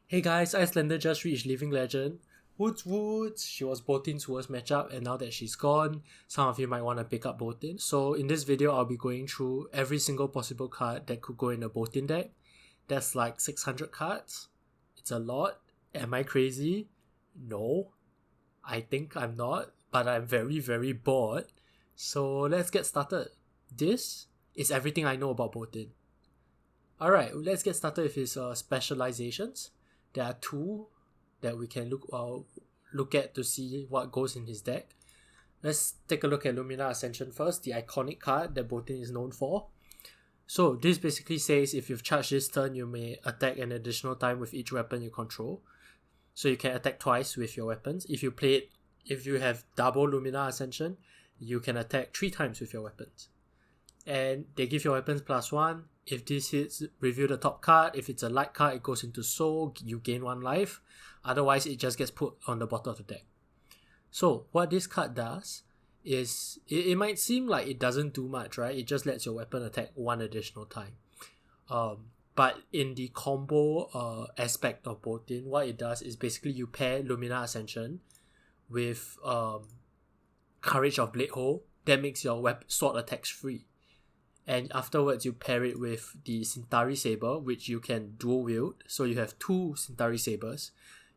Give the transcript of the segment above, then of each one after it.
Hey guys, Icelander just reached Living Legend. Woods Woods! She was Boltyn's worst matchup, and now that she's gone, some of you might want to pick up Boltyn. So in this video, I'll be going through every single possible card that could go in a Boltyn deck. That's like 600 cards. It's a lot. Am I crazy? No. I think I'm not, but I'm very, very bored. So let's get started. This is everything I know about Boltyn. Alright, let's get started with his specializations. There are two that we can look at to see what goes in his deck. Let's take a look at Lumina Ascension first, the iconic card that Boltyn is known for. So this basically says if you've charged this turn, you may attack an additional time with each weapon you control. So you can attack twice with your weapons. If you have double Lumina Ascension, you can attack 3 times with your weapons. And they give your weapons +1. If this hits, review the top card. If it's a light card, it goes into soul, you gain 1 life. Otherwise, it just gets put on the bottom of the deck. So, what this card does is, it might seem like it doesn't do much, right? It just lets your weapon attack 1 additional time. But in the combo aspect of Boltyn, what it does is basically you pair Lumina Ascension with Courage of Bladehole. That makes your sword attacks free. And afterwards, you pair it with the Cintari Saber, which you can dual wield. So you have 2 Cintari Sabers.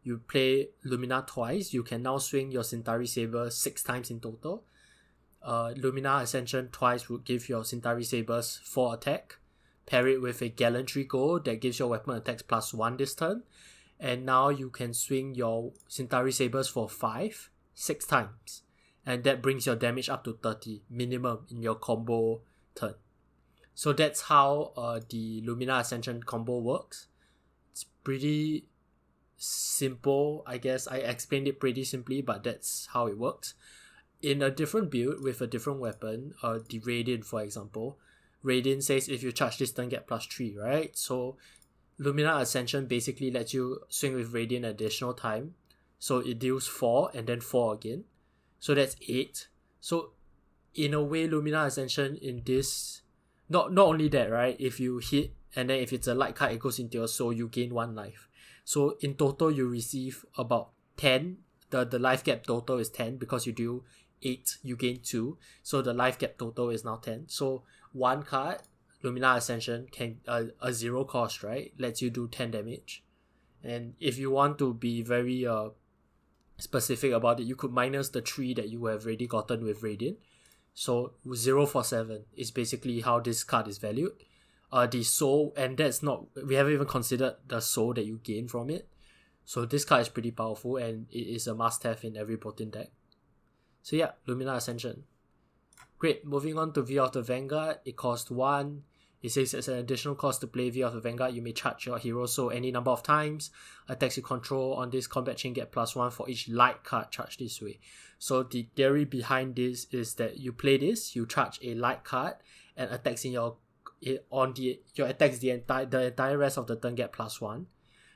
You play Lumina twice. You can now swing your Cintari Saber 6 times in total. Lumina Ascension twice would give your Cintari Sabers 4 attack. Pair it with a Gallantry Gold that gives your weapon attacks +1 this turn. And now you can swing your Cintari Sabers for 6 times. And that brings your damage up to 30 minimum in your combo turn. So that's how the Lumina Ascension combo works. It's pretty simple, I guess. I explained it pretty simply, but that's how it works. In a different build with a different weapon, the Radiant, for example, Radiant says if you charge this turn, get +3, right? So Lumina Ascension basically lets you swing with Radiant additional time. So it deals 4 and then 4 again. So that's 8. So in a way, Lumina Ascension in this... Not only that, right? If you hit and then if it's a light card, it goes into your soul, you gain 1 life. So in total, you receive about 10. The life gap total is 10 because you do 8, you gain 2. So the life gap total is now 10. So 1 card, Lumina Ascension, can a 0 cost, right? Lets you do 10 damage. And if you want to be very specific about it, you could minus the 3 that you have already gotten with Radiant. So 0 for 7 is basically how this card is valued. The soul, and that's not, we haven't even considered the soul that you gain from it. So this card is pretty powerful and it is a must-have in every Boltyn deck. So yeah, Lumina Ascension. Great, moving on to V of the Vanguard. It costs 1. It says as an additional cost to play V of the Vanguard, you may charge your hero soul any number of times. Attacks you control on this combat chain get +1 for each light card charged this way. So the theory behind this is that you play this, you charge a light card, and attacks in your attacks the entire rest of the turn get +1.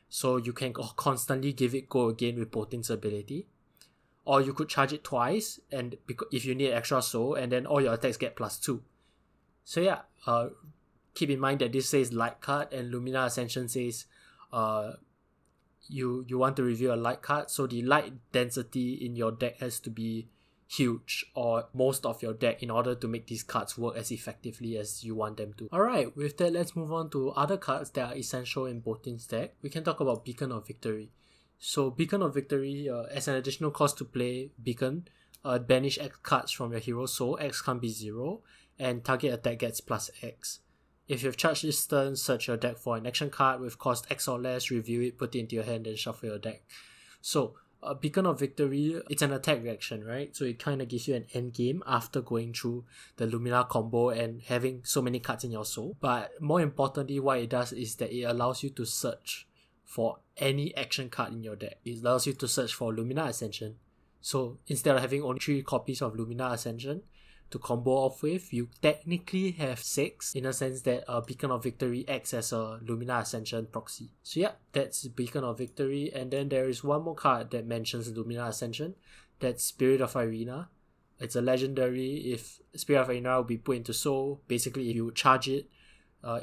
So you can constantly give it go again with Boltyn's ability. Or you could charge it twice, and if you need extra soul, and then all your attacks get +2. So yeah, keep in mind that this says light card and Lumina Ascension says you want to reveal a light card, so the light density in your deck has to be huge, or most of your deck, in order to make these cards work as effectively as you want them to. Alright, with that, let's move on to other cards that are essential in Boltyn's deck. We can talk about Beacon of Victory. So Beacon of Victory, as an additional cost to play Beacon, banish X cards from your hero soul, X can't be 0, and target attack gets +X. If you've charged this turn, search your deck for an action card with cost X or less, review it, put it into your hand, and shuffle your deck. So, Beacon of Victory, it's an attack reaction, right? So it kind of gives you an end game after going through the Lumina combo and having so many cards in your soul. But more importantly, what it does is that it allows you to search for any action card in your deck. It allows you to search for Lumina Ascension. So instead of having only 3 copies of Lumina Ascension to combo off with, you technically have 6, in a sense that Beacon of Victory acts as a Lumina Ascension proxy. So yeah, that's Beacon of Victory. And then there is one more card that mentions Lumina Ascension. That's Spirit of Arena. It's a legendary. If Spirit of Arena will be put into soul, basically if you charge it,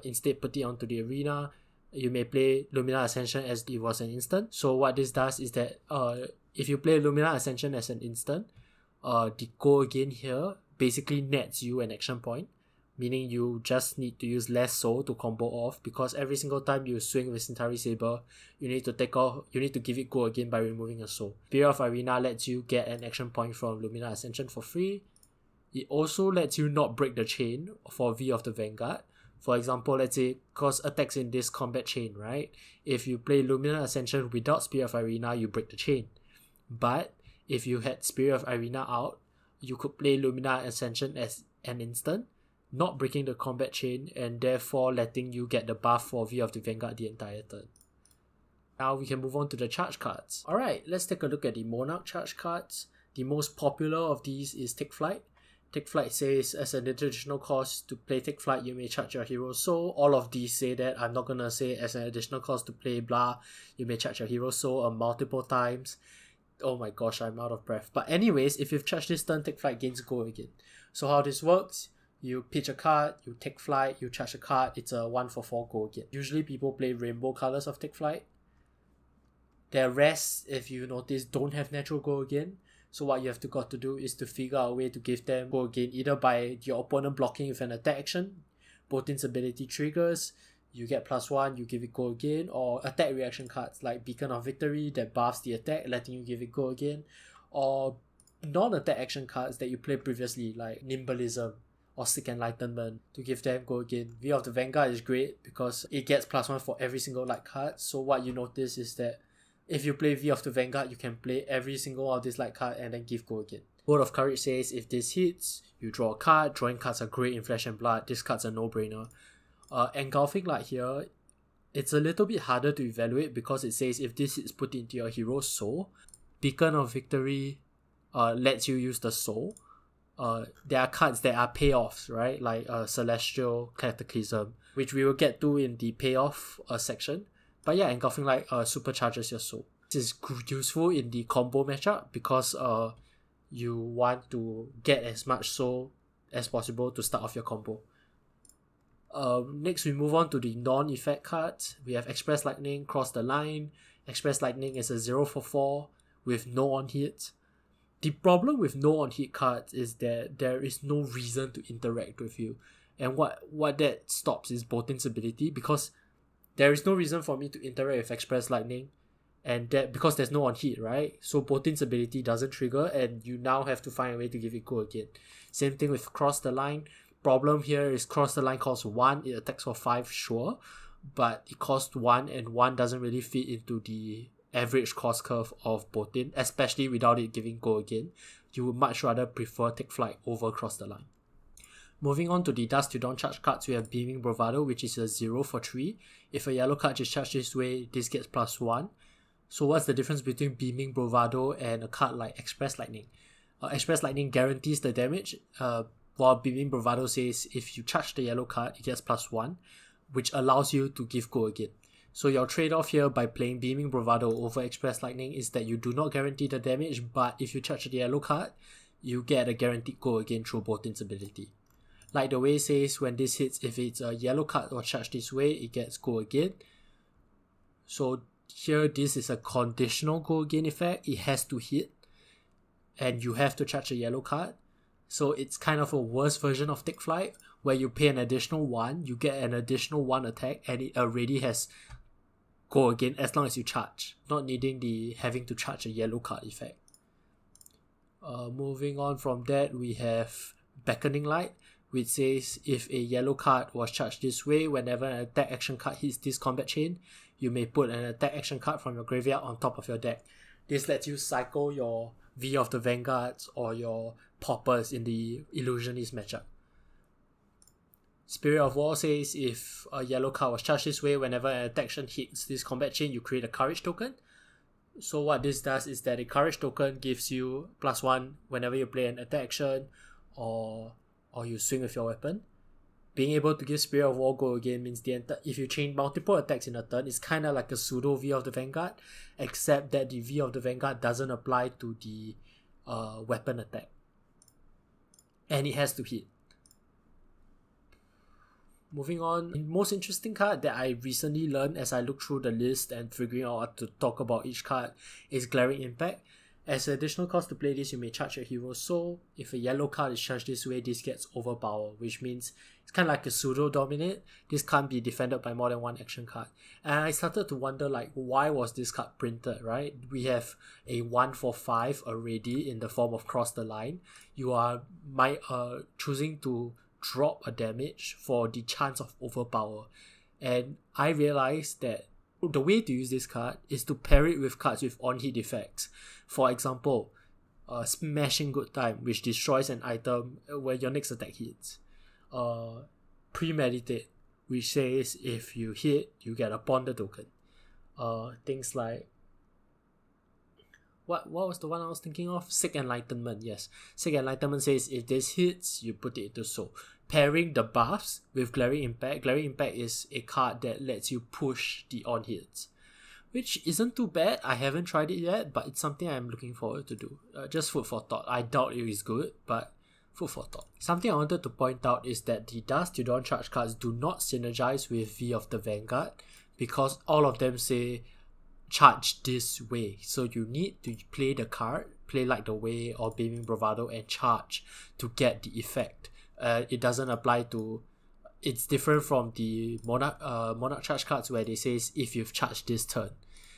instead put it onto the arena, you may play Luminous Ascension as it was an instant. So what this does is that if you play Luminous Ascension as an instant, the go again here basically nets you an action point, meaning you just need to use less soul to combo off, because every single time you swing with Centauri Saber, you need to give it go again by removing a soul. Spirit of Arena lets you get an action point from Luminous Ascension for free. It also lets you not break the chain for V of the Vanguard. For example, let's say, cause attacks in this combat chain, right? If you play Luminous Ascension without Spirit of Arena, you break the chain. But if you had Spirit of Arena out, you could play Luminous Ascension as an instant, not breaking the combat chain, and therefore letting you get the buff for V of the Vanguard the entire turn. Now we can move on to the charge cards. Alright, let's take a look at the Monarch charge cards. The most popular of these is Take Flight. Take Flight says, as an additional cost to play Take Flight, you may charge your hero soul. All of these say that. I'm not gonna say as an additional cost to play blah, you may charge your hero soul multiple times. Oh my gosh, I'm out of breath. But anyways, if you've charged this turn, Take Flight gains go again. So how this works, you pitch a card, you take flight, you charge a card, it's a 1 for 4 go again. Usually people play rainbow colors of Take Flight. Their rest, if you notice, don't have natural go again. So what you have got to do is to figure out a way to give them go again, either by your opponent blocking with an attack action, Boltyn's ability triggers, you get +1, you give it go again, or attack reaction cards like Beacon of Victory that buffs the attack, letting you give it go again, or non-attack action cards that you played previously like Nimbalism or Sick Enlightenment to give them go again. V of the Vanguard is great because it gets +1 for every single light card. So what you notice is that if you play V of the Vanguard, you can play every single one of this light card and then give go again. Word of Courage says if this hits, you draw a card. Drawing cards are great in Flesh and Blood. This card's a no-brainer. Engulfing Light here, it's a little bit harder to evaluate because it says if this is put into your hero's soul. Beacon of Victory lets you use the soul. There are cards that are payoffs, right? Like Celestial Cataclysm, which we will get to in the payoff section. But yeah, Engulfing Light supercharges your soul. This is useful in the combo matchup because you want to get as much soul as possible to start off your combo. Next we move on to the non-effect cards. We have Express Lightning, Cross the Line. Express Lightning is a 0 for 4 with no on-hit. The problem with no on-hit cards is that there is no reason to interact with you. And what that stops is Boltyn's ability, because there is no reason for me to interact with Express Lightning, and that because there's no on-hit, right? So Boltyn's ability doesn't trigger, and you now have to find a way to give it go again. Same thing with Cross the Line. Problem here is Cross the Line costs 1, it attacks for 5, sure, but it costs 1, and 1 doesn't really fit into the average cost curve of Boltyn, especially without it giving go again. You would much rather prefer Take Flight over Cross the Line. Moving on to the Dusk Till Dawn charge cards, we have Beaming Bravado, which is a 0 for 3. If a yellow card is charged this way, this gets +1. So what's the difference between Beaming Bravado and a card like Express Lightning? Express Lightning guarantees the damage, while Beaming Bravado says if you charge the yellow card, it gets +1, which allows you to give go again. So your trade-off here by playing Beaming Bravado over Express Lightning is that you do not guarantee the damage, but if you charge the yellow card, you get a guaranteed go again through Boltyn's ability. Like the way it says, when this hits, if it's a yellow card or charged this way, it gets go again. So here, this is a conditional go again effect. It has to hit, and you have to charge a yellow card. So it's kind of a worse version of Take Flight, where you pay an additional 1, you get an additional 1 attack, and it already has go again as long as you charge, not needing the having to charge a yellow card effect. Moving on from that, we have Beckoning Light, which says if a yellow card was charged this way, whenever an attack action card hits this combat chain, you may put an attack action card from your graveyard on top of your deck. This lets you cycle your V of the Vanguards or your Poppers in the Illusionist matchup. Spirit of War says if a yellow card was charged this way, whenever an attack action hits this combat chain, you create a Courage token. So what this does is that a Courage token gives you +1 whenever you play an attack action or you swing with your weapon. Being able to give Spirit of War go again means if you chain multiple attacks in a turn, it's kind of like a pseudo V of the Vanguard, except that the V of the Vanguard doesn't apply to the weapon attack. And it has to hit. Moving on, the most interesting card that I recently learned as I looked through the list and figuring out what to talk about each card is Glaring Impact. As an additional cost to play this, you may charge your hero soul. If a yellow card is charged this way, this gets overpower, which means it's kind of like a pseudo dominate. This can't be defended by more than one action card. And I started to wonder, like, why was this card printed, right? We have a 1 for 5 already in the form of Cross the Line. You are choosing to drop a damage for the chance of overpower. And I realized that the way to use this card is to pair it with cards with on-hit effects. For example, Smashing Good Time, which destroys an item when your next attack hits. Premeditate, which says if you hit, you get a Ponder token. Things like... What was the one I was thinking of? Sick Enlightenment, yes. Sick Enlightenment says if this hits, you put it into soul. Pairing the buffs with Glaring Impact. Glaring Impact is a card that lets you push the on-hits, which isn't too bad. I haven't tried it yet, but it's something I'm looking forward to do. Just food for thought. I doubt it is good, but food for thought. Something I wanted to point out is that the Dusk Till Dawn charge cards do not synergize with V of the Vanguard, because all of them say charge this way. So you need to play the card, play Like the Way or Beaming Bravado, and charge to get the effect. It doesn't apply to... It's different from the Monarch charge cards where they says if you've charged this turn.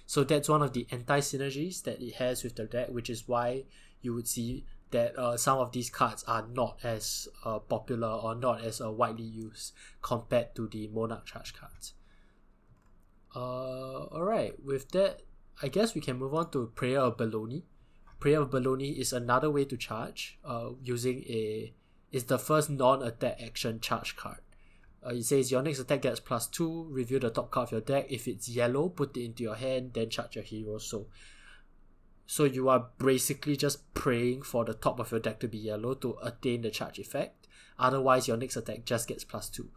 So that's one of the anti-synergies that it has with the deck, which is why you would see that some of these cards are not as popular or not as widely used compared to the Monarch charge cards. Alright, with that, I guess we can move on to Prayer of Boltyn. Prayer of Boltyn is another way to charge, it's the first non-attack action charge card. It says your next attack gets +2, review the top card of your deck. If it's yellow, put it into your hand, then charge your hero soul. So you are basically just praying for the top of your deck to be yellow to attain the charge effect. Otherwise, your next attack just gets +2.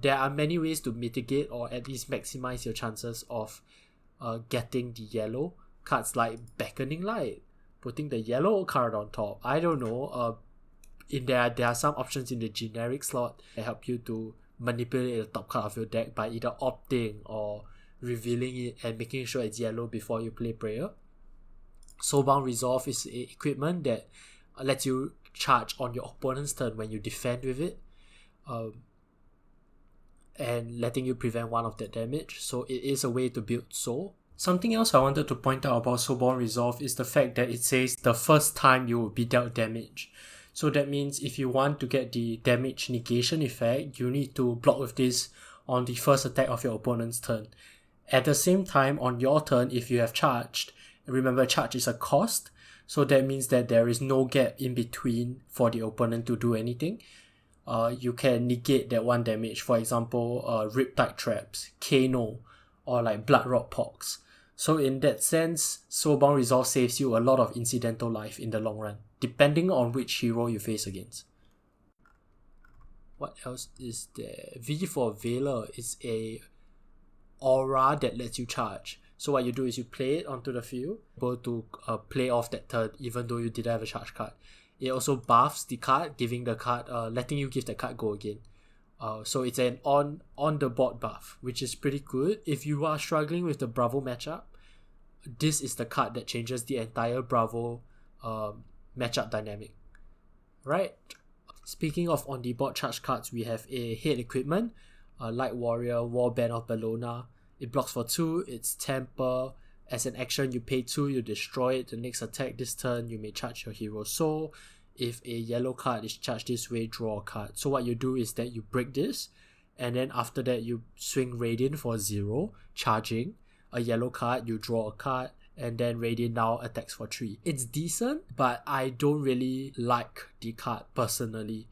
There are many ways to mitigate or at least maximize your chances of getting the yellow. Cards like Beckoning Light, putting the yellow card on top. I don't know. There are some options in the generic slot that help you to manipulate the top card of your deck by either opting or revealing it and making sure it's yellow before you play Prayer. Soulbound Resolve is a equipment that lets you charge on your opponent's turn when you defend with it, and letting you prevent one of that damage. So it is a way to build soul. Something else I wanted to point out about Soulbound Resolve is the fact that it says the first time you will be dealt damage. So that means if you want to get the damage negation effect, you need to block with this on the first attack of your opponent's turn. At the same time, on your turn, if you have charged, remember charge is a cost, so that means that there is no gap in between for the opponent to do anything. You can negate that one damage, for example, Riptide Traps, Kano, or like Bloodrot Pox. So in that sense, Soulbound Resolve saves you a lot of incidental life in the long run, depending on which hero you face against. What else is there? V for Veiler is a aura that lets you charge. So what you do is you play it onto the field, able to play off that turn even though you didn't have a charge card. It also buffs the card, giving the card, letting you give the card go again. So it's an on the board buff, which is pretty good. If you are struggling with the Bravo matchup, this is the card that changes the entire Bravo matchup dynamic. Right? Speaking of on the board charge cards, we have a head equipment, Light Warrior, Warband of Bellona. It blocks for 2, it's Temper. As an action, you pay 2, you destroy it. The next attack this turn, you may charge your hero soul. If a yellow card is charged this way, draw a card. So what you do is that you break this, and then after that you swing Radiant for 0, charging. A yellow card, you draw a card, and then Radiant now attacks for 3. It's decent, but I don't really like the card personally.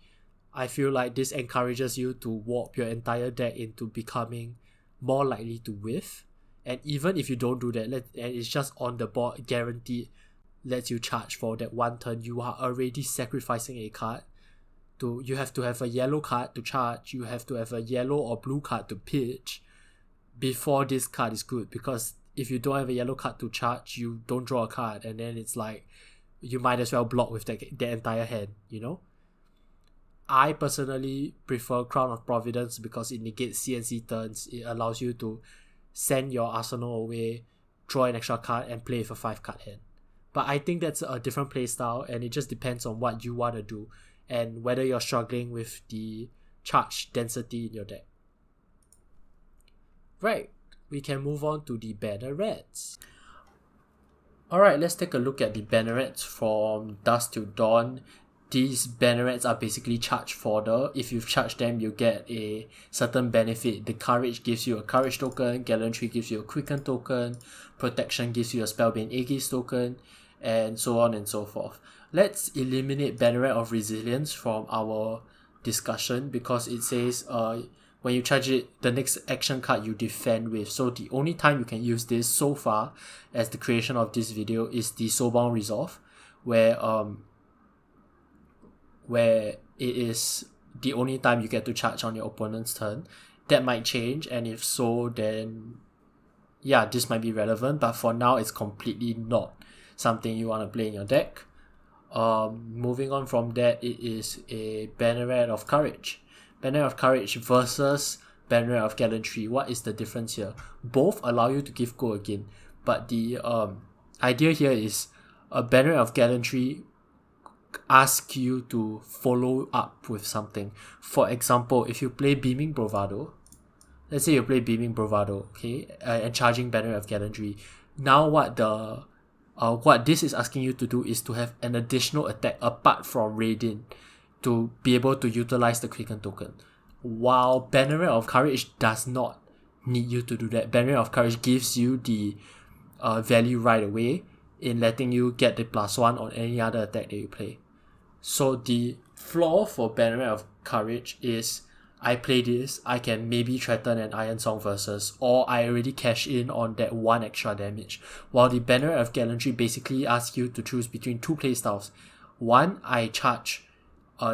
I feel like this encourages you to warp your entire deck into becoming more likely to whiff. And even if you don't do that, and it's just on the board, guaranteed lets you charge for that one turn, you are already sacrificing a card. You have to have a yellow card to charge, you have to have a yellow or blue card to pitch before this card is good, because if you don't have a yellow card to charge, you don't draw a card, and then it's like you might as well block with the entire hand, you know? I personally prefer Crown of Providence because it negates CNC turns. It allows you to send your arsenal away, draw an extra card, and play with a 5-card hand. But I think that's a different playstyle, and it just depends on what you want to do and whether you're struggling with the charge density in your deck. Right, we can move on to the Bannerets. Alright, let's take a look at the Bannerets from Dusk Till Dawn. These Bannerets are basically charge fodder. If you've charged them, you get a certain benefit. The Courage gives you a Courage token, Gallantry gives you a Quicken token, Protection gives you a Spellbane Aegis token, and so on and so forth. Let's eliminate Banneret of Resilience from our discussion because it says when you charge it, the next action card you defend with. So the only time you can use this so far as the creation of this video is the Soulbound Resolve, where it is the only time you get to charge on your opponent's turn. That might change, and if so, then yeah, this might be relevant, but for now it's completely not something you want to play in your deck. Moving on from that, it is a Banneret of Courage. Banneret of Courage versus Banneret of Gallantry. What is the difference here? Both allow you to give go again, but the idea here is a Banneret of Gallantry ask you to follow up with something. For example, if you play Beaming Bravado, let's say you play Beaming Bravado, okay, and charging Banner of Gallantry. Now what this is asking you to do is to have an additional attack apart from Radiant to be able to utilize the Quicken token. While Banneret of Courage does not need you to do that. Banneret of Courage gives you the value right away in letting you get the +1 on any other attack that you play. So the flaw for Banneret of Courage is I play this, I can maybe threaten an Iron Song versus, or I already cash in on that 1 extra damage. While the Banneret of Gallantry basically asks you to choose between 2 playstyles. One, I charge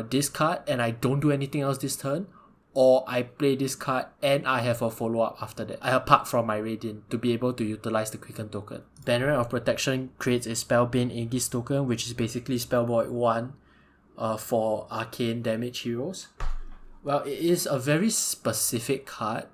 this card and I don't do anything else this turn, or I play this card and I have a follow-up after that, apart from my Radiant, to be able to utilize the Quicken token. Banneret of Protection creates a Spellbane Aegis token, which is basically Spell Void 1 for arcane damage heroes. Well, it is a very specific card,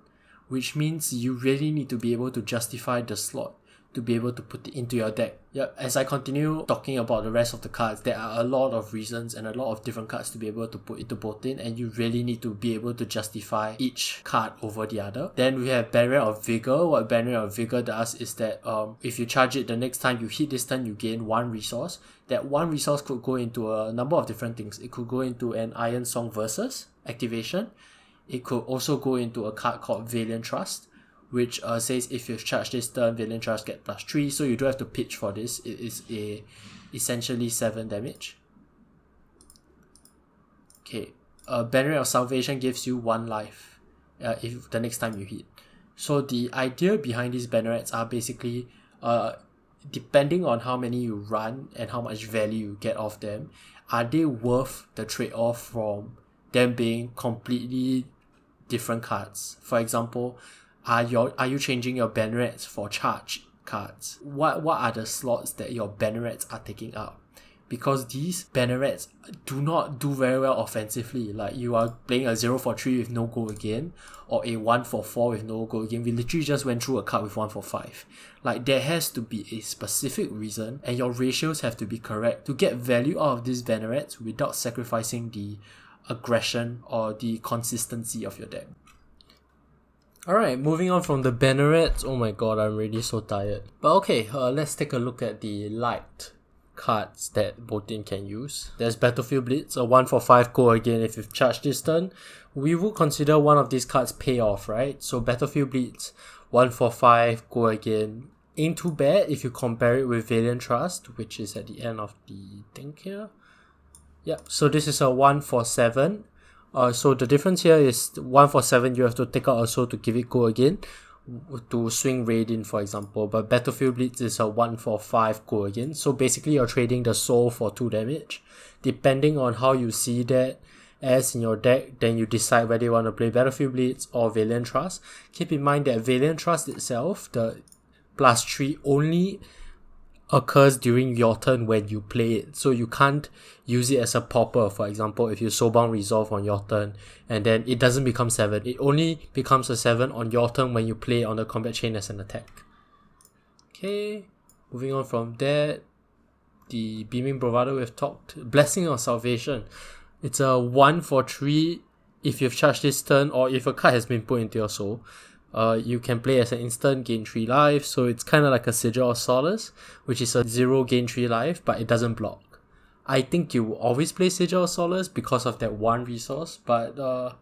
which means you really need to be able to justify the slot to be able to put it into your deck. Yep, as I continue talking about the rest of the cards, there are a lot of reasons and a lot of different cards to be able to put into Boltyn, and you really need to be able to justify each card over the other. Then we have Banneret of Vigor. What Banneret of Vigor does is that if you charge it the next time you hit this turn, you gain 1 resource. That 1 resource could go into a number of different things. It could go into an Iron Song versus activation. It could also go into a card called Valiant Trust, which says if you charge this turn, Valiant Trust get +3, so you don't have to pitch for this. It is essentially 7 damage. Okay, Banneret of Salvation gives you 1 life if the next time you hit. So the idea behind these Bannerets are basically depending on how many you run and how much value you get off them, are they worth the trade-off from them being completely different cards? For example, are you changing your Bannerets for charge cards? What are the slots that your Bannerets are taking up? Because these Bannerets do not do very well offensively. Like, you are playing a 0-for-3 with no go again, or a 1-for-4 with no go again. We literally just went through a card with 1-for-5. Like, there has to be a specific reason, and your ratios have to be correct to get value out of these Bannerets without sacrificing the aggression or the consistency of your deck. Alright, moving on from the Bannerets. Oh my god, I'm really so tired. But okay, let's take a look at the light cards that Boltyn can use. There's Battlefield Blitz, a 1-for-5 go again if you've charged this turn. We would consider one of these cards pay off, right? So Battlefield Blitz, 1-for-5 go again. Ain't too bad if you compare it with Valiant Trust, which is at the end of the thing here. Yep, so this is a 1-for-7. So the difference here is 1-for-7 you have to take out a soul to give it go again to swing Radiant, for example, but Battlefield Blitz is a 1-for-5 go again. So basically you're trading the soul for 2 damage. Depending on how you see that as in your deck, then you decide whether you want to play Battlefield Blitz or Valiant Trust. Keep in mind that Valiant Trust itself, the +3 only occurs during your turn when you play it. So you can't use it as a popper. For example, if you Soulbound Resolve on your turn and then it doesn't become 7. It only becomes a 7 on your turn when you play on the combat chain as an attack. Okay, moving on from that, the Beaming Bravado we've talked. Blessing of Salvation. It's a 1 for 3 if you've charged this turn or if a card has been put into your soul. You can play as an instant, gain 3 life, so it's kind of like a Sigil of Solace, which is a 0 gain 3 life, but it doesn't block. I think you will always play Sigil of Solace because of that 1 resource, but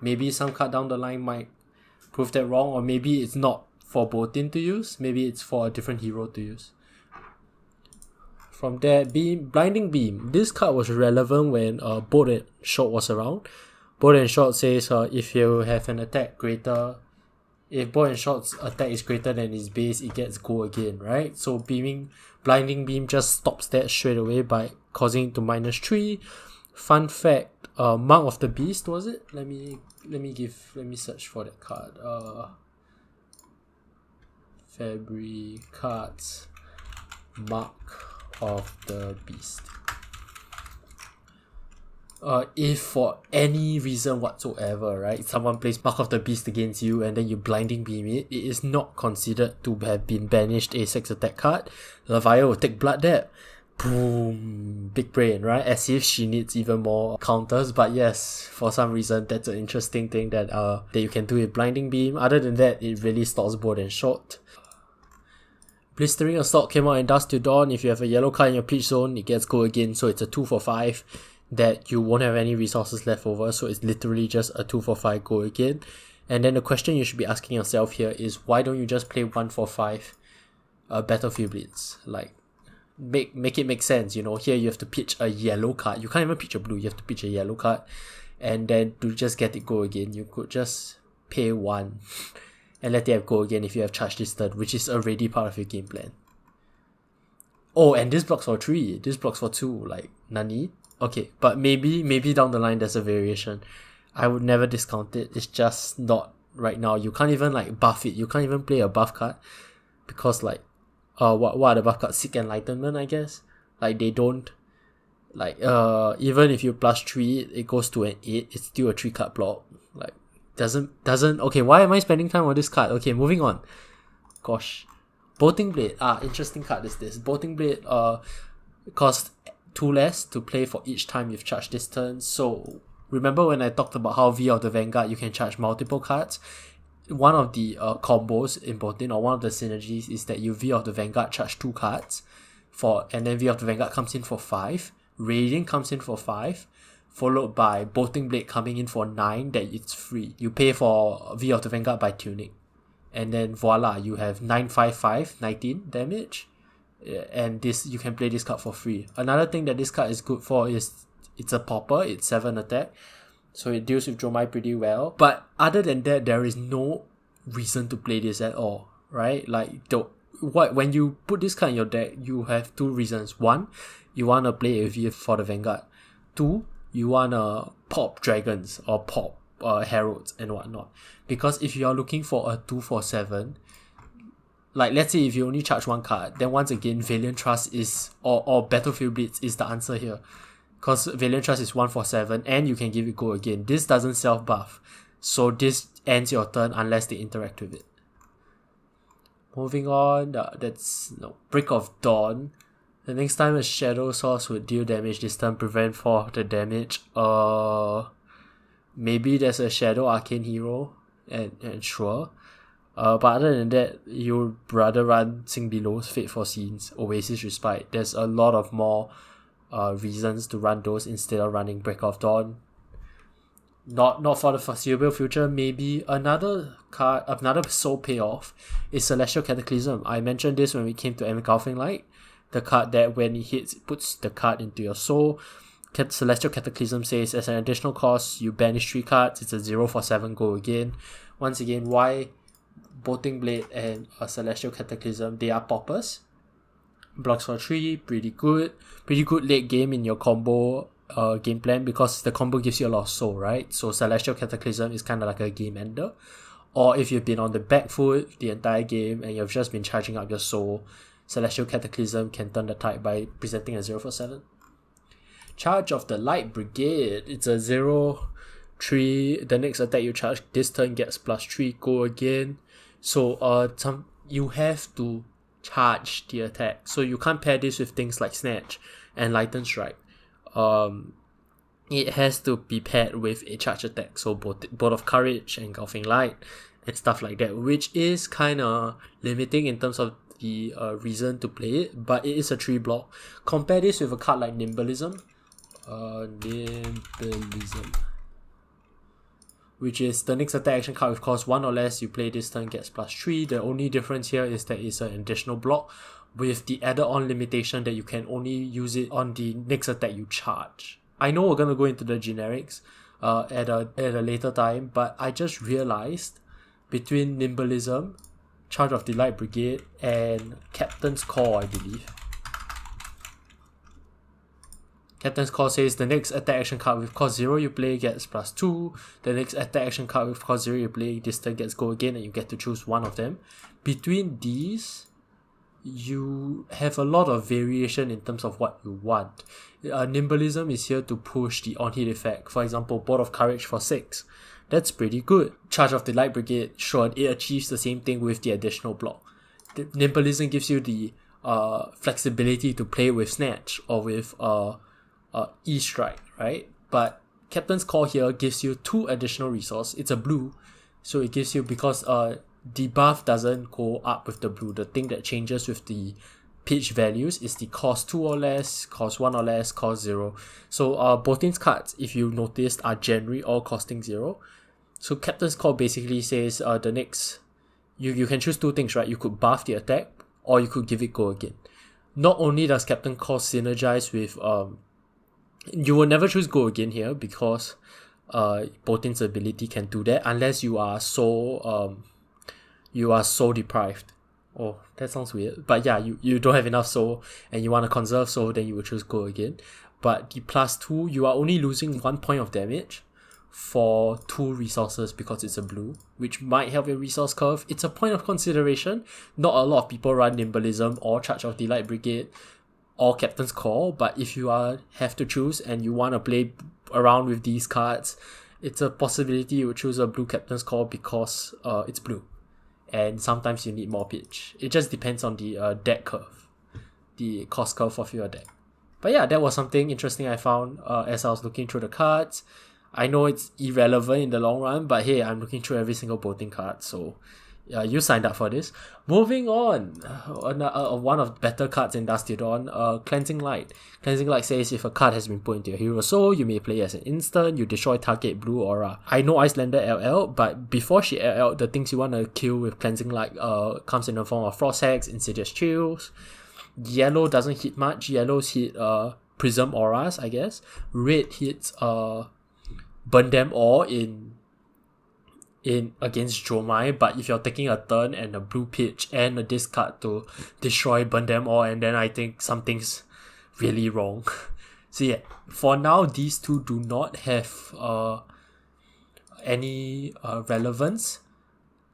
maybe some card down the line might prove that wrong, or maybe it's not for Boltyn to use, maybe it's for a different hero to use. From there, Blinding Beam. This card was relevant when Bolt and Short was around. Bolt and Short says if you have an attack greater, if Bolt and Short's attack is greater than his base, it gets go again, right? So Blinding Beam just stops that straight away by causing it to -3. Fun fact, Mark of the Beast, was it? Let me search for that card. February cards, Mark of the Beast. If for any reason whatsoever, right, someone plays Mark of the Beast against you and then you Blinding Beam it, it is not considered to have been banished a 6 attack card. Lavaya will take Blood Debt. Boom, big brain, right? As if she needs even more counters. But yes, for some reason that's an interesting thing that you can do with Blinding Beam. Other than that, it really stops Bolt and Short. Blistering Assault came out in Dusk Till Dawn. If you have a yellow card in your pitch zone, it gets go again, so it's a 2 for 5 that you won't have any resources left over, so it's literally just a 2 for 5 go again. And then the question you should be asking yourself here is, why don't you just play 1 for 5 Battlefield Blitz? Like, make it make sense, you know. Here you have to pitch a yellow card. You can't even pitch a blue, you have to pitch a yellow card. And then to just get it go again, you could just pay 1 and let it have go again if you have charged this turn, which is already part of your game plan. Oh, and this blocks for 3, this blocks for 2, like, nani? Okay, but maybe down the line there's a variation. I would never discount it. It's just not right now. You can't even like buff it. You can't even play a buff card because like what are the buff cards? Seek Enlightenment, I guess. Like they don't like even if you +3 it goes to an 8, it's still a 3 card block. Like doesn't okay, why am I spending time on this card? Okay, moving on. Gosh. Bolting Blade. Interesting card is this. Bolting Blade costs 2 less to play for each time you've charged this turn. So remember when I talked about how V of the Vanguard you can charge multiple cards? One of the combos in Boltyn, or one of the synergies, is that you V of the Vanguard charge 2 cards and then V of the Vanguard comes in for 5, Radiant comes in for 5, followed by Bolting Blade coming in for 9, that it's free. You pay for V of the Vanguard by Tunic. And then voila, you have 9/5/5, 19 damage. And this you can play this card for free. Another thing that this card is good for is it's a popper, it's 7 attack, so it deals with Dromai pretty well. But other than that, there is no reason to play this at all, right? Like when you put this card in your deck, you have 2 reasons. 1, you want to play AV for the Vanguard. 2, you want to pop dragons or pop heralds and whatnot. Because if you are looking for a 2 for 7, like let's say if you only charge 1 card, then once again Valiant Trust is or Battlefield Blitz is the answer here. Because Valiant Trust is 1 for 7 and you can give it go again. This doesn't self buff, so this ends your turn unless they interact with it. Moving on, Break of Dawn. The next time a Shadow Source would deal damage this turn, prevent 4 of the damage. Maybe there's a Shadow Arcane hero, and sure. But other than that, you would rather run Sing Below's Fate Foreseen, Oasis Respite. There's a lot of more reasons to run those instead of running Break of Dawn. Not for the foreseeable future. Maybe another soul payoff is Celestial Cataclysm. I mentioned this when we came to Engulfing Light. The card that when it hits, it puts the card into your soul. Celestial Cataclysm says as an additional cost, you banish 3 cards. It's a 0 for 7 go again. Once again, why Bolting Blade and Celestial Cataclysm? They are poppers. Blocks for 3, pretty good late game in your combo game plan, because the combo gives you a lot of soul, right? So Celestial Cataclysm is kind of like a game ender. Or if you've been on the back foot the entire game and you've just been charging up your soul, Celestial Cataclysm can turn the tide by presenting a 0 for 7. Charge of the Light Brigade. It's a 0/3. The next attack you charge this turn gets +3. Go again. So you have to charge the attack. So you can't pair this with things like Snatch and Lighten Strike. It has to be paired with a charge attack. So Bolt of Courage, Engulfing Light, and stuff like that, which is kind of limiting in terms of the reason to play it, but it is a 3 block. Compare this with a card like Nimblism. Which is the next attack action card with cost 1 or less you play this turn gets +3. The only difference here is that it's an additional block with the added on limitation that you can only use it on the next attack you charge. I know we're going to go into the generics at a later time, but I just realized between Nimblism, Charge of the Light Brigade, and Captain's Call, I believe. Captain's Call says the next attack action card with cost 0 you play gets +2. The next attack action card with cost 0 you play this turn gets go again, and you get to choose one of them. Between these, you have a lot of variation in terms of what you want. Nimblism is here to push the on-hit effect. For example, Bolt of Courage for 6. That's pretty good. Charge of the Light Brigade, sure, it achieves the same thing with the additional block. Nimblism gives you the flexibility to play with Snatch or with E-Strike, right? But Captain's Call here gives you 2 additional resource. It's a blue, so it gives you, because the buff doesn't go up with the blue. The thing that changes with the pitch values is the cost 2 or less, cost 1 or less, cost 0. So Boltyn's cards, if you noticed, are generally all costing 0. So Captain's Call basically says the next, you can choose 2 things, right? You could buff the attack, or you could give it go again. Not only does Captain Call synergize with you will never choose go again here, because Boltyn's ability can do that unless you are so deprived. Oh, that sounds weird. But yeah, you don't have enough soul and you want to conserve soul, then you will choose go again. But the +2, you are only losing 1 point of damage for 2 resources because it's a blue, which might help your resource curve. It's a point of consideration. Not a lot of people run Nimblism or Charge of the Light Brigade or Captain's Call, but if you have to choose and you want to play around with these cards, it's a possibility you would choose a blue Captain's Call because it's blue, and sometimes you need more pitch. It just depends on the deck curve, the cost curve of your deck. But yeah, that was something interesting I found as I was looking through the cards. I know it's irrelevant in the long run, but hey, I'm looking through every single Boltyn card, so you signed up for this. Moving on, one of the better cards in Dusty Dawn, Cleansing Light. Cleansing Light says if a card has been put into your hero soul, you may play as an instant, you destroy target blue aura. I know Icelander LL, but before she LL, the things you want to kill with Cleansing Light comes in the form of Frost Hex, Insidious Chills. Yellow doesn't hit much. Yellows hit Prism Auras, I guess. Red hits Burn Them All in against Jomai, but if you're taking a turn and a blue pitch and a discard to destroy Burn Them All, and then I think something's really wrong. So yeah, for now these two do not have any relevance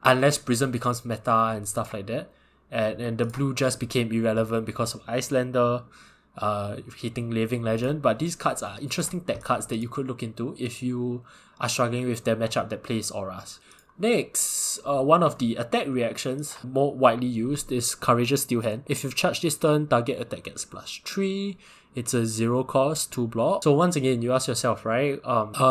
unless Prism becomes meta and stuff like that, and the blue just became irrelevant because of Icelander hitting Living Legend. But these cards are interesting tech cards that you could look into if you are struggling with their matchup that plays auras. Next, one of the attack reactions more widely used is Courageous Steel Hand. If you've charged this turn, target attack gets +3. It's a 0 cost, 2 block. So once again, you ask yourself, right?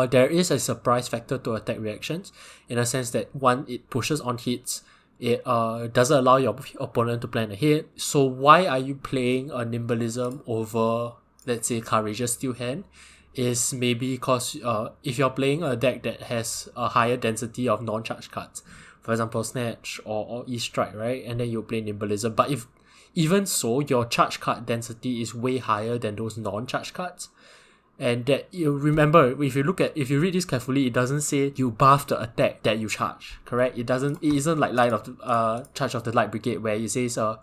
There is a surprise factor to attack reactions in a sense that one, it pushes on hits. It doesn't allow your opponent to plan a hit. So why are you playing a Nimblism over, let's say, Courageous Steel Hand? Is maybe because if you're playing a deck that has a higher density of non-charge cards, for example Snatch or E-Strike, right? And then you play Nimblism. But if even so, your charge card density is way higher than those non-charge cards. And that, you remember, if you read this carefully, it doesn't say you buff the attack that you charge, correct? It isn't like Charge of the Light Brigade where it says the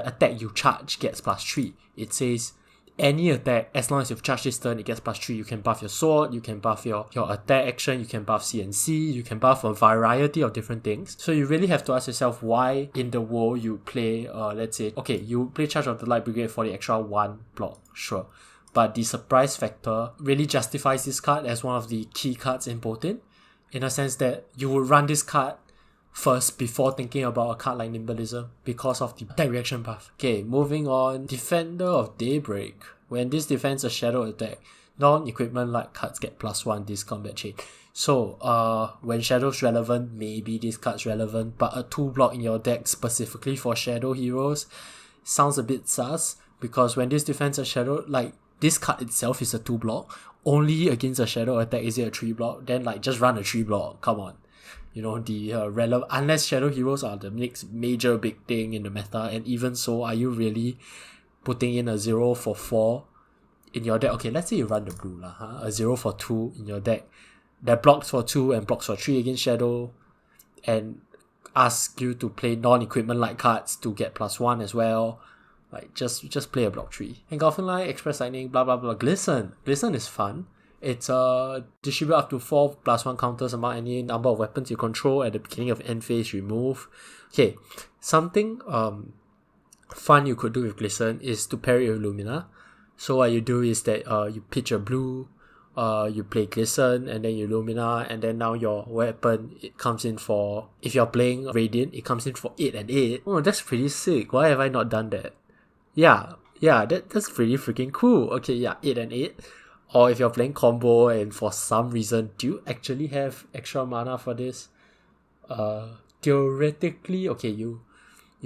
attack you charge gets +3. It says any attack, as long as you've charged this turn, it gets +3. You can buff your sword, you can buff your attack action, you can buff CNC, you can buff a variety of different things. So you really have to ask yourself why in the world you play, let's say, okay, you play Charge of the Light Brigade for the extra 1 block, sure. But the surprise factor really justifies this card as one of the key cards in Boltyn, in a sense that you would run this card first before thinking about a card like Nimbalism because of the attack reaction buff. Okay, moving on. Defender of Daybreak. When this defends a shadow attack, non-equipment like cards get +1 this combat chain. So, when Shadow's relevant, maybe this card's relevant, but a 2-block in your deck specifically for Shadow heroes sounds a bit sus, because when this defends a shadow, like, this card itself is a 2-block, only against a shadow attack is it a 3-block, then like just run a 3-block, come on. You know, the unless shadow heroes are the next major big thing in the meta, and even so, are you really putting in a 0 for 4 in your deck? Okay, let's say you run the blue a 0 for 2 in your deck that blocks for 2 and blocks for 3 against shadow, and ask you to play non-equipment like cards to get +1 as well. Like, just play a block 3. Engulfing Light, Express Lightning, blah blah blah. Glisten is fun. It's distribute up to 4 +1 counters among any number of weapons you control at the beginning of end phase, remove. Okay, something fun you could do with Glisten is to pair it with Lumina. So what you do is that you pitch a blue, you play Glisten, and then you Lumina, and then now your weapon, it comes in for, if you're playing Radiant, it comes in for 8 and 8. Oh, that's pretty sick. Why have I not done that? Yeah, that's pretty freaking cool. Okay, yeah, 8 and 8. Or if you're playing combo and for some reason, do you actually have extra mana for this? Theoretically, okay, you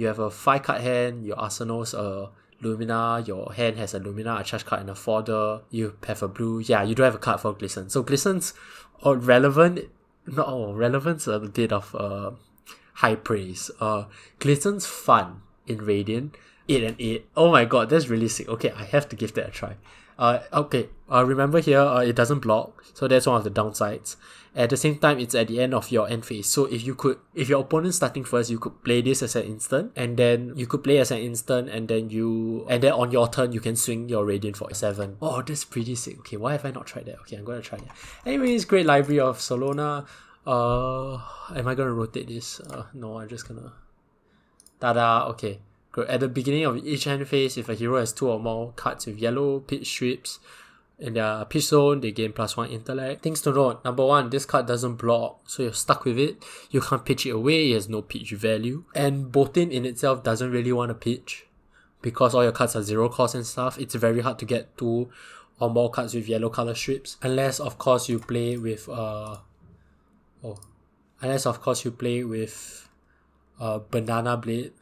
have a 5-card hand, your arsenal's a Lumina, your hand has a Lumina, a charge card, and a fodder. You have a blue. Yeah, you do have a card for Glisten. So Glisten's relevant. No, relevance a bit of high praise. Glisten's fun in Radiant. 8 and 8. Oh my god, that's really sick. Okay, I have to give that a try. Remember here, it doesn't block, so that's one of the downsides. At the same time, it's at the end of your end phase. So if your opponent's starting first, you could play this as an instant, and then you could play as an instant, and then on your turn you can swing your Radiant for 7. Oh, that's pretty sick. Okay, why have I not tried that? Okay, I'm gonna try that. Anyways, great library of Solona. Am I gonna rotate this? No, I'm just gonna. Tada. Okay. At the beginning of each hand phase, if a hero has 2 or more cards with yellow pitch strips in their pitch zone, they gain +1 intellect. Things to note: number 1, this card doesn't block, so you're stuck with it. You can't pitch it away, it has no pitch value. And Boltyn in itself doesn't really want to pitch, because all your cards are 0 cost and stuff. It's very hard to get 2 or more cards with yellow color strips. Unless of course you play with Banana Blade.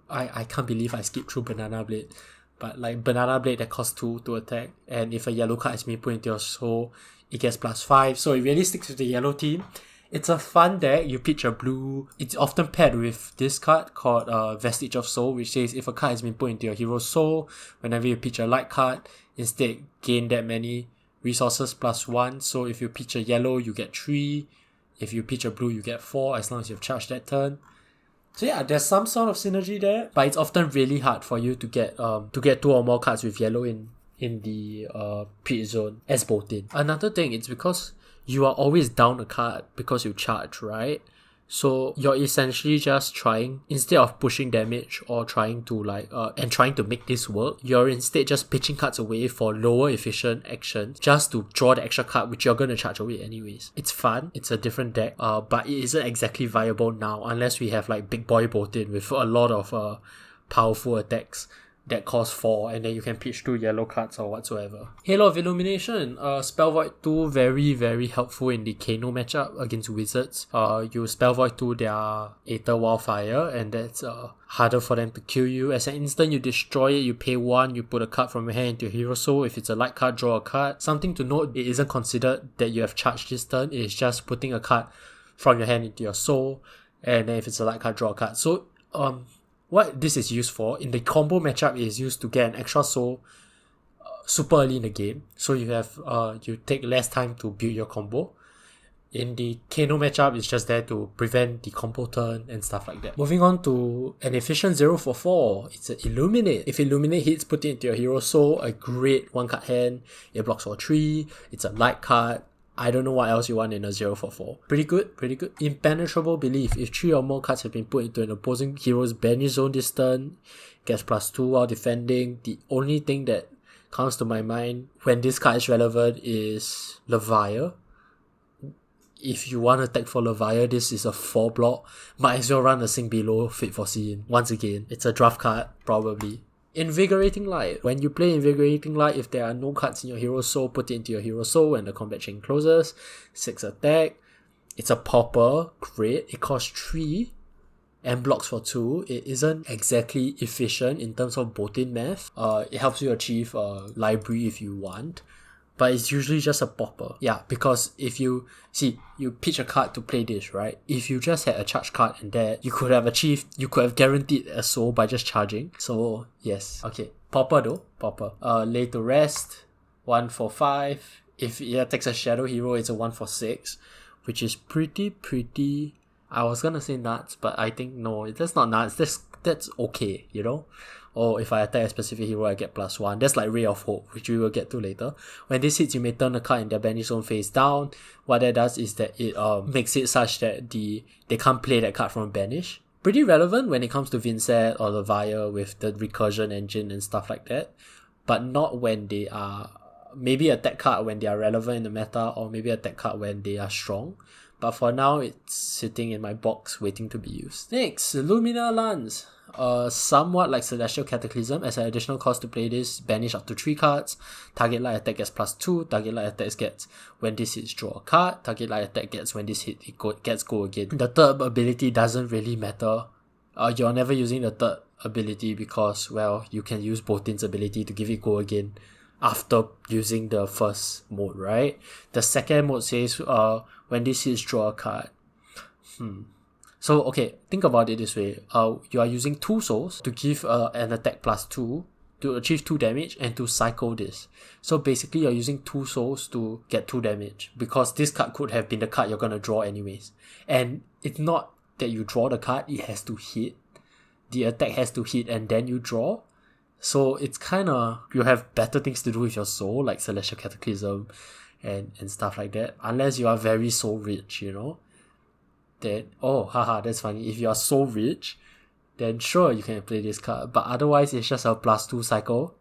I can't believe I skipped through Banana Blade, but like Banana Blade that costs 2 to attack, and if a yellow card is being put into your soul, it gets +5, so it really sticks with the yellow team. It's a fun deck. You pitch a blue. It's often paired with this card called Vestige of Soul, which says if a card has been put into your hero's soul, whenever you pitch a light card, instead gain that many resources +1. So if you pitch a yellow, you get 3. If you pitch a blue, you get 4, as long as you've charged that turn. So yeah, there's some sort of synergy there, but it's often really hard for you to get 2 or more cards with yellow in the pitch zone as Boltyn. Another thing, it's because you are always down a card because you charge, right? So you're essentially just trying, instead of pushing damage or trying to make this work, you're instead just pitching cards away for lower efficient actions just to draw the extra card, which you're going to charge away anyways. It's fun, it's a different deck, but it isn't exactly viable now unless we have like Big Boy Boltyn with a lot of powerful attacks that cost 4, and then you can pitch 2 yellow cards or whatsoever. Halo of Illumination, Spell Void 2, very very helpful in the Kano matchup against Wizards. You Spell Void 2 their Aether Wildfire, and that's harder for them to kill you. As an instant, you destroy it, you pay 1, you put a card from your hand into your hero soul. If it's a light card, draw a card. Something to note, it isn't considered that you have charged this turn, it's just putting a card from your hand into your soul, and then if it's a light card, draw a card. So what this is used for, in the combo matchup, it is used to get an extra soul super early in the game, so you have you take less time to build your combo. In the Kano matchup, it's just there to prevent the combo turn and stuff like that. Moving on to an efficient 0 for 4. It's an Illuminate. If Illuminate hits, put it into your hero soul. A great 1-card hand. It blocks for 3. It's a light card. I don't know what else you want in a 0 for 4. Pretty good, pretty good. Impenetrable Belief. If 3 or more cards have been put into an opposing hero's banish zone this turn, gets +2 while defending. The only thing that comes to my mind when this card is relevant is Leviathan. If you want to attack for Leviathan, this is a 4 block. Might as well run a Sink Below Fit for Seeing. Once again, it's a draft card, probably. Invigorating Light. When you play Invigorating Light, if there are no cards in your hero soul, put it into your hero soul when the combat chain closes. 6 attack. It's a popper. Great. It costs 3 and blocks for 2. It isn't exactly efficient in terms of Boltyn math. It helps you achieve a library if you want. But it's usually just a popper. Yeah, because if you pitch a card to play this, right? If you just had a charge card and that, you could have guaranteed a soul by just charging. So, yes. Okay. Popper though. Popper. Lay to Rest. 1 for 5. If it attacks a shadow hero, it's a 1 for 6. Which is pretty... I was gonna say nuts, but I think no, that's not nuts. That's okay, you know? Or if I attack a specific hero, I get +1. That's like Ray of Hope, which we will get to later. When this hits, you may turn a card in their banish zone face down. What that does is that it makes it such that they can't play that card from banish. Pretty relevant when it comes to Vincent or Leviathan with the recursion engine and stuff like that. But not when they are... Maybe a tech card when they are relevant in the meta, or maybe a tech card when they are strong. But for now, it's sitting in my box waiting to be used. Next, Lumina Lance. Somewhat like Celestial Cataclysm. As an additional cost to play this, banish up to 3 cards. Target light attack gets +2. Target light attack gets when this hits, draw a card. Target light attack gets when this hit, gets go again. The third ability doesn't really matter. You're never using the third ability because, well, you can use Boltyn's ability to give it go again after using the first mode, right? The second mode says when this hits, draw a card. So, okay, think about it this way. You are using 2 souls to give an attack +2 to achieve 2 damage and to cycle this. So basically, you're using 2 souls to get 2 damage because this card could have been the card you're gonna draw anyways. And it's not that you draw the card, it has to hit. The attack has to hit and then you draw. So it's kinda, you have better things to do with your soul, like Celestial Cataclysm and stuff like that. Unless you are very soul rich, you know? That, that's funny. If you are so rich, then sure you can play this card. But otherwise, it's just a +2 cycle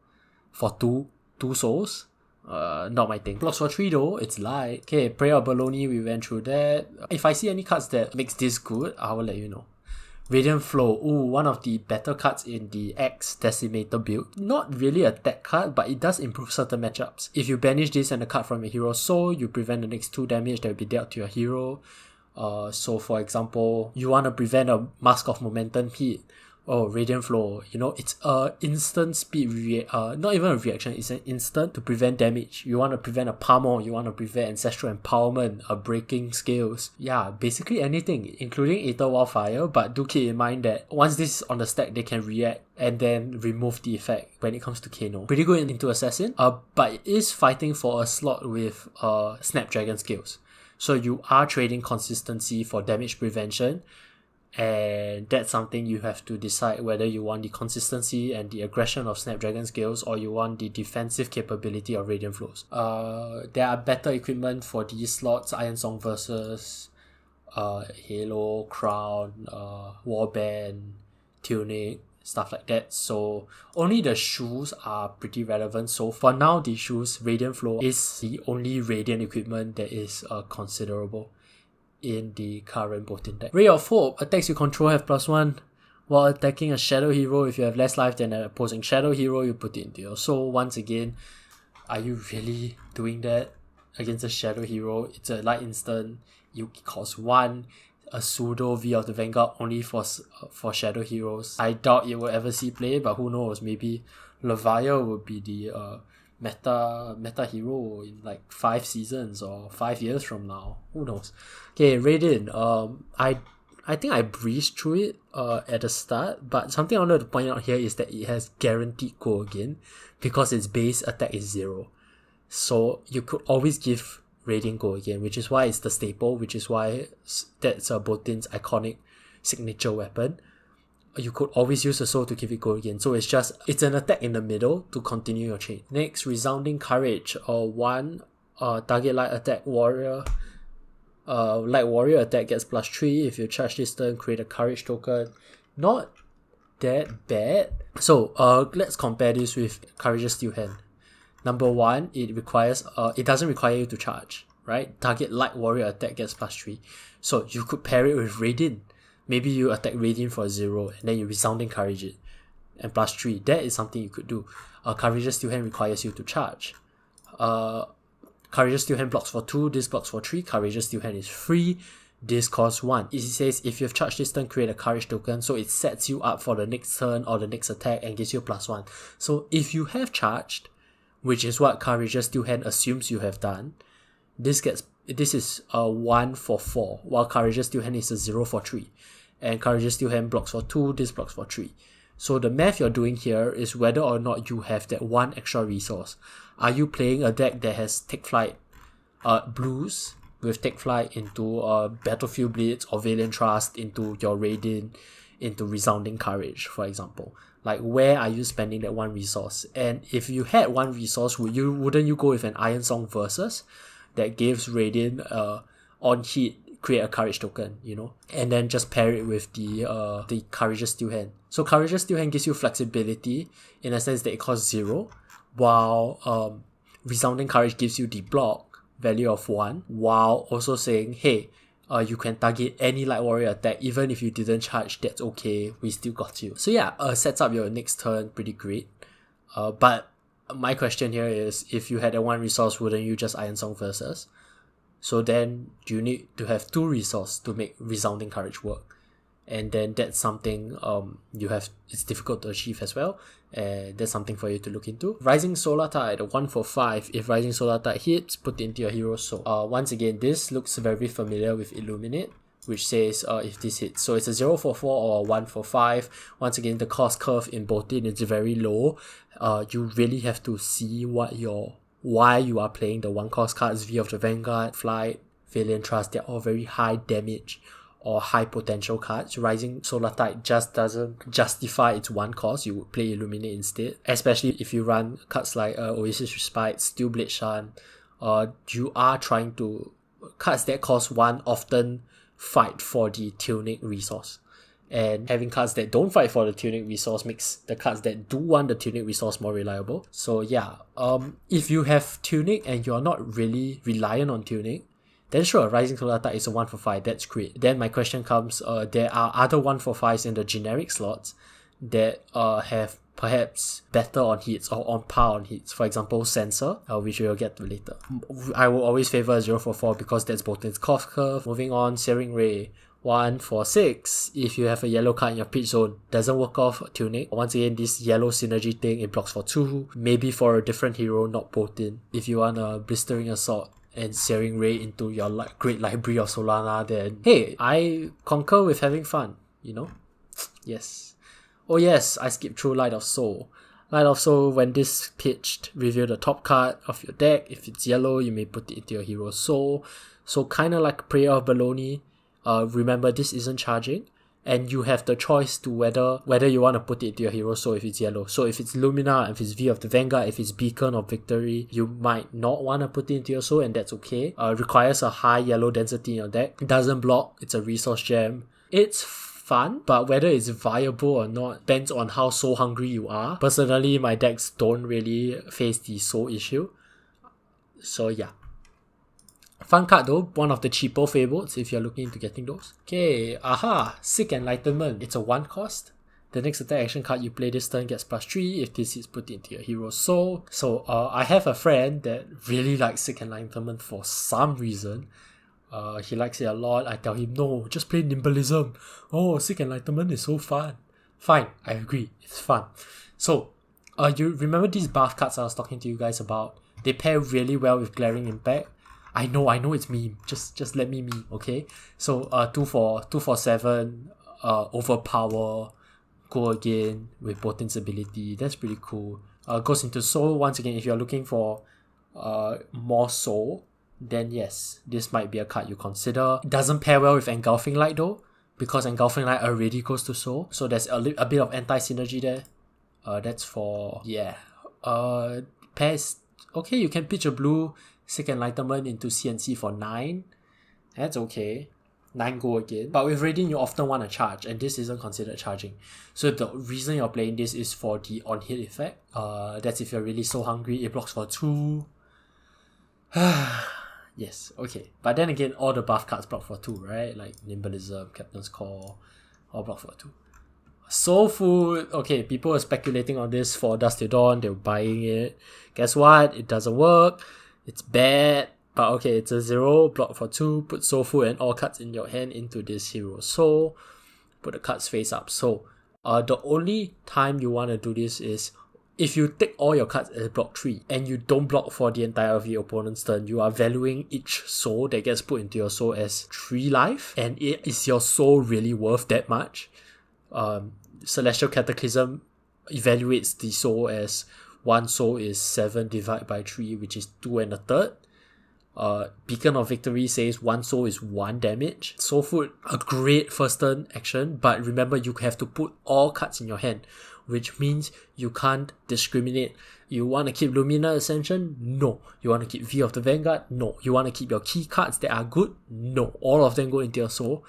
for two souls. Not my thing. Blocks for 3 though, it's light. Okay, Prayer of Baloney, we went through that. If I see any cards that makes this good, I will let you know. Radiant Flow, one of the better cards in the X Decimator build. Not really a tech card, but it does improve certain matchups. If you banish this and a card from your hero's soul, you prevent the next 2 damage that will be dealt to your hero. So for example, you want to prevent a Mask of Momentum hit. Radiant Flow, it's a instant speed not even a reaction, it's an instant to prevent damage. You want to prevent a pummel, you want to prevent Ancestral Empowerment, breaking skills. Yeah, basically anything, including Aether Wildfire, but do keep in mind that once this is on the stack, they can react and then remove the effect when it comes to Kano. Pretty good into Assassin, but it is fighting for a slot with Snapdragon skills. So you are trading consistency for damage prevention. And that's something you have to decide whether you want the consistency and the aggression of Snapdragon skills or you want the defensive capability of Radiant Flows. There are better equipment for these slots. Iron Song versus Halo, Crown, Warband, Tunic, stuff like that. So only the shoes are pretty relevant. So for now, the shoes, Radiant Flow is the only Radiant equipment that is considerable in the current Boltyn deck. Ray of Hope, attacks you control have +1 while attacking a shadow hero. If you have less life than an opposing shadow hero, you put it into your soul. Once again, are you really doing that against a shadow hero? It's a light instant, you cost 1, a pseudo V of the Vanguard only for shadow heroes. I doubt it will ever see play, but who knows, maybe Leviathan will be the meta hero in like 5 seasons or 5 years from now. Who knows? Okay, Radiant. I think I breezed through it at the start, but something I wanted to point out here is that it has guaranteed go again because its base attack is 0. So you could always give Radiant Go Again, which is why it's the staple, which is why that's Boltyn's iconic signature weapon. You could always use the soul to give it Go Again. So it's an attack in the middle to continue your chain. Next, Resounding Courage, or 1 target light attack warrior. Light warrior attack gets +3. If you charge this turn, create a courage token. Not that bad. So let's compare this with Courageous Steel Hand. Number 1, it doesn't require you to charge, right? Target light warrior attack gets +3. So you could pair it with Radiant. Maybe you attack Radiant for 0 and then you Resounding Courage it and +3. That is something you could do. Courageous Steel Hand requires you to charge. Courageous Steel Hand blocks for 2, this blocks for 3. Courageous Steel Hand is free. This costs 1. It says if you've charged this turn, create a courage token, so it sets you up for the next turn or the next attack and gives you +1. So if you have charged, which is what Courageous Steel Hand assumes you have done, this is a 1 for 4, while Courageous Steel Hand is a 0 for 3. And Courageous Steel Hand blocks for 2, this blocks for 3. So the math you're doing here is whether or not you have that 1 extra resource. Are you playing a deck that has Take Flight blues with Take Flight into Battlefield Blitz or Valiant Trust into your Radiant, into Resounding Courage, for example? Like, where are you spending that 1 resource? And if you had 1 resource, wouldn't you go with an Iron Song Versus that gives Radiant on hit, create a courage token, and then just pair it with the Courageous Steel Hand. So Courageous Steel Hand gives you flexibility in a sense that it costs 0, while Resounding Courage gives you the block value of 1, while also saying, hey, you can target any light warrior attack, even if you didn't charge, that's okay, we still got you. So yeah, sets up your next turn pretty great. But my question here is, if you had a 1 resource, wouldn't you just Iron Song Versus? So then you need to have 2 resources to make Resounding Courage work. And then that's something it's difficult to achieve as well. And that's something for you to look into. Rising Solar Tide, 1 for 5. If Rising Solar Tide hits, put it into your hero soul. Once again, this looks very familiar with Illuminate, which says if this hits. So it's a 0 for 4 or 1 for 5. Once again, the cost curve in Boltyn is very low. You really have to see why you are playing the 1 cost cards. V of the Vanguard, Flight, Valiant Trust, they're all very high damage or high potential cards. Rising Solar Tide just doesn't justify its 1 cost. You would play Illuminate instead, especially if you run cards like Oasis Respite, Steel Blade Shan. You are trying to... Cards that cost 1 often fight for the Tunic resource. And having cards that don't fight for the Tunic resource makes the cards that do want the Tunic resource more reliable. So yeah, if you have Tunic and you're not really reliant on Tunic, then sure, Rising Solar Tide is a 1 for 5, that's great. Then my question comes, there are other 1 for 5s in the generic slots that have perhaps better on hits or on par on hits. For example, Sensor, which we'll get to later. I will always favor 0 for 4 because that's Boltyn's cost curve. Moving on, Searing Ray, 1 for 6. If you have a yellow card in your pitch zone, doesn't work off Tunic. Once again, this yellow synergy thing, it blocks for 2. Maybe for a different hero, not Boltyn. If you want a Blistering Assault and Searing Ray into your Great Library of Solana, then hey, I concur with having fun, Yes. Oh yes, I skipped through Light of Soul. Light of Soul, when this pitched, reveal the top card of your deck. If it's yellow, you may put it into your hero soul. So kinda like Prayer of Baloney. Remember, this isn't charging, and you have the choice to whether you want to put it into your hero soul if it's yellow. So if it's Lumina, if it's V of the Vanguard, if it's Beacon of Victory, you might not want to put it into your soul, and that's okay. Requires a high yellow density in your deck. It doesn't block, it's a resource gem. It's fun, but whether it's viable or not depends on how soul hungry you are. Personally, my decks don't really face the soul issue. So yeah. Fun card though, one of the cheaper favorites if you're looking into getting those. Okay, Sick Enlightenment. It's a 1 cost. The next attack action card you play this turn gets +3 if this is put into your hero soul. So I have a friend that really likes Sick Enlightenment for some reason. He likes it a lot. I tell him, no, just play Nimbalism. Oh, Sick Enlightenment is so fun. Fine, I agree, it's fun. So, you remember these buff cards I was talking to you guys about? They pair really well with Glaring Impact. I know it's meme. Just let me meme, okay? So 2 for 7, overpower, go again with Boltyn's ability. That's pretty cool. Goes into soul once again if you're looking for more soul. then yes, this might be a card you consider. It doesn't pair well with Engulfing Light though, because Engulfing Light already goes to Soul, so there's a bit of anti-synergy there. That's for, pairs, okay, you can pitch a blue Sick Enlightenment into CNC for 9. That's okay. 9 go again. But with Radiant, you often want to charge, and this isn't considered charging. So the reason you're playing this is for the on-hit effect. That's if you're really so hungry. It blocks for 2. Yes, okay. But then again, all the buff cards block for 2, right? Like Nimbalism, Captain's Call, all block for 2. Soul Food. Okay, people are speculating on this for Dusk Till Dawn. They were buying it. Guess what? It doesn't work. It's bad. But okay, it's a 0. Block for 2. Put Soul Food and all cards in your hand into this hero soul. Put the cards face up. So, the only time you want to do this is if you take all your cards as block 3 and you don't block for the entire of your opponent's turn, you are valuing each soul that gets put into your soul as 3 life. And is your soul really worth that much? Celestial Cataclysm evaluates the soul as 1 soul is 7 divided by 3, which is 2 1/3. Beacon of Victory says 1 soul is 1 damage. Soul Food, a great first turn action, but remember you have to put all cards in your hand, which means you can't discriminate. You want to keep Lumina Ascension? No. You want to keep V of the Vanguard? No. You want to keep your key cards that are good? No. All of them go into your soul.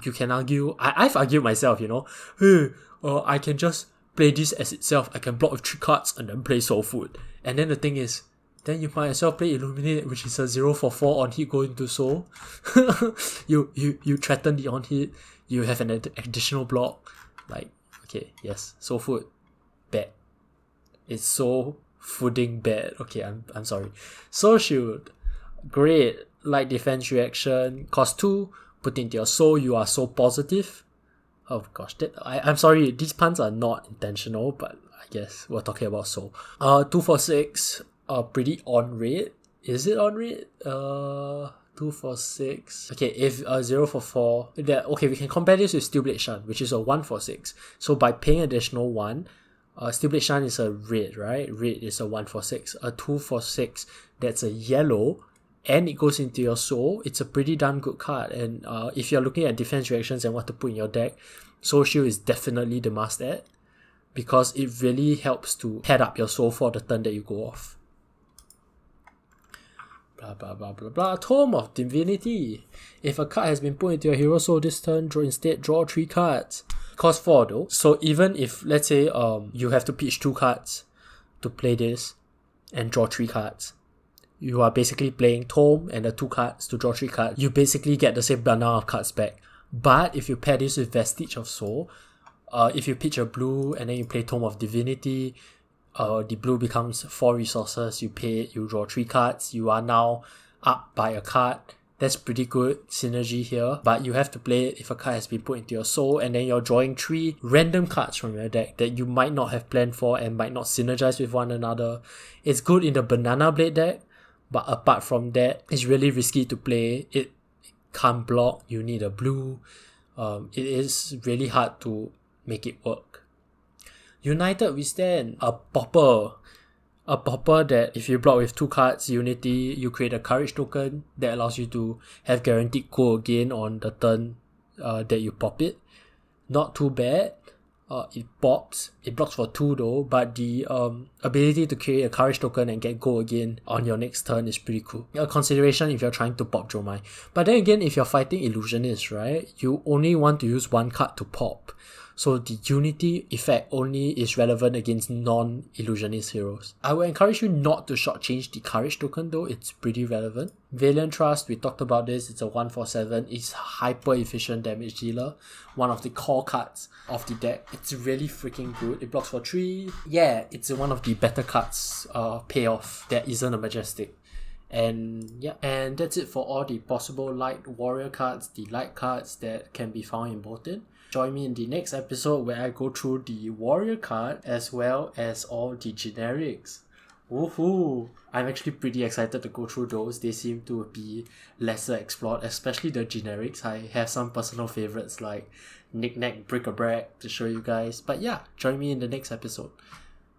You can argue, I've argued myself, I can just play this as itself. I can block with 3 cards and then play Soul Food. And then the thing is, then you might as well play Illuminate, which is a 0 for 4 on hit go into Soul. you threaten the on hit, you have an additional block. Like, okay, yes, Soul Food, bad. It's so fooding bad. Okay, I'm sorry. Soul Shield, great. Light defense reaction, cost 2. Put into your soul, you are so positive. Oh gosh, I'm sorry, these puns are not intentional, but I guess we're talking about soul. 2 for 6, pretty on rate. Is it on rate? 2 for 6. Okay, if 0 for 4, okay, we can compare this with Steelblade Shan, which is a 1 for 6. So by paying additional 1, Steelblade Shan is a red, right? Red is a 1 for 6. A 2 for 6, that's a yellow, and it goes into your soul. It's a pretty darn good card. And if you're looking at defense reactions and what to put in your deck, Soul Shield is definitely the must add, because it really helps to pad up your soul for the turn that you go off. Blah blah blah blah blah. Tome of Divinity. If a card has been put into your hero soul this turn, draw 3 cards. Cost 4 though. So even if, let's say, you have to pitch 2 cards to play this and draw 3 cards, you are basically playing Tome and the 2 cards to draw 3 cards. You basically get the same amount of cards back. But if you pair this with Vestige of Soul, if you pitch a blue and then you play Tome of Divinity, the blue becomes 4 resources, you pay it, you draw 3 cards, you are now up by a card. That's pretty good synergy here, but you have to play it if a card has been put into your soul, and then you're drawing 3 random cards from your deck that you might not have planned for and might not synergize with one another. It's good in the Banana Blade deck, but apart from that, it's really risky to play. It can't block, you need a blue. It is really hard to make it work. United We Stand, a popper that if you block with 2 cards, Unity, you create a courage token that allows you to have guaranteed go again on the turn that you pop it. Not too bad. It pops. It blocks for 2 though, but the ability to create a courage token and get go again on your next turn is pretty cool. A consideration if you're trying to pop Jomai. But then again, if you're fighting Illusionists, right, you only want to use 1 card to pop. So the Unity effect only is relevant against non-Illusionist heroes. I would encourage you not to shortchange the Courage token though, it's pretty relevant. Valiant Trust, we talked about this, it's a 1 for 7, it's hyper efficient damage dealer, one of the core cards of the deck. It's really freaking good. It blocks for 3. Yeah, it's one of the better cards payoff that isn't a Majestic. And yeah, and that's it for all the possible light warrior cards, the light cards that can be found in Boltyn. Join me in the next episode where I go through the warrior card as well as all the generics. Woohoo! I'm actually pretty excited to go through those. They seem to be lesser explored, especially the generics. I have some personal favorites like Knick-Knack, Bric-a-Brac to show you guys. But yeah, join me in the next episode.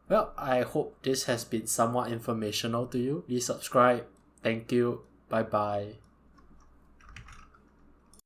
Well, I hope this has been somewhat informational to you. Please subscribe, Thank you. Bye bye.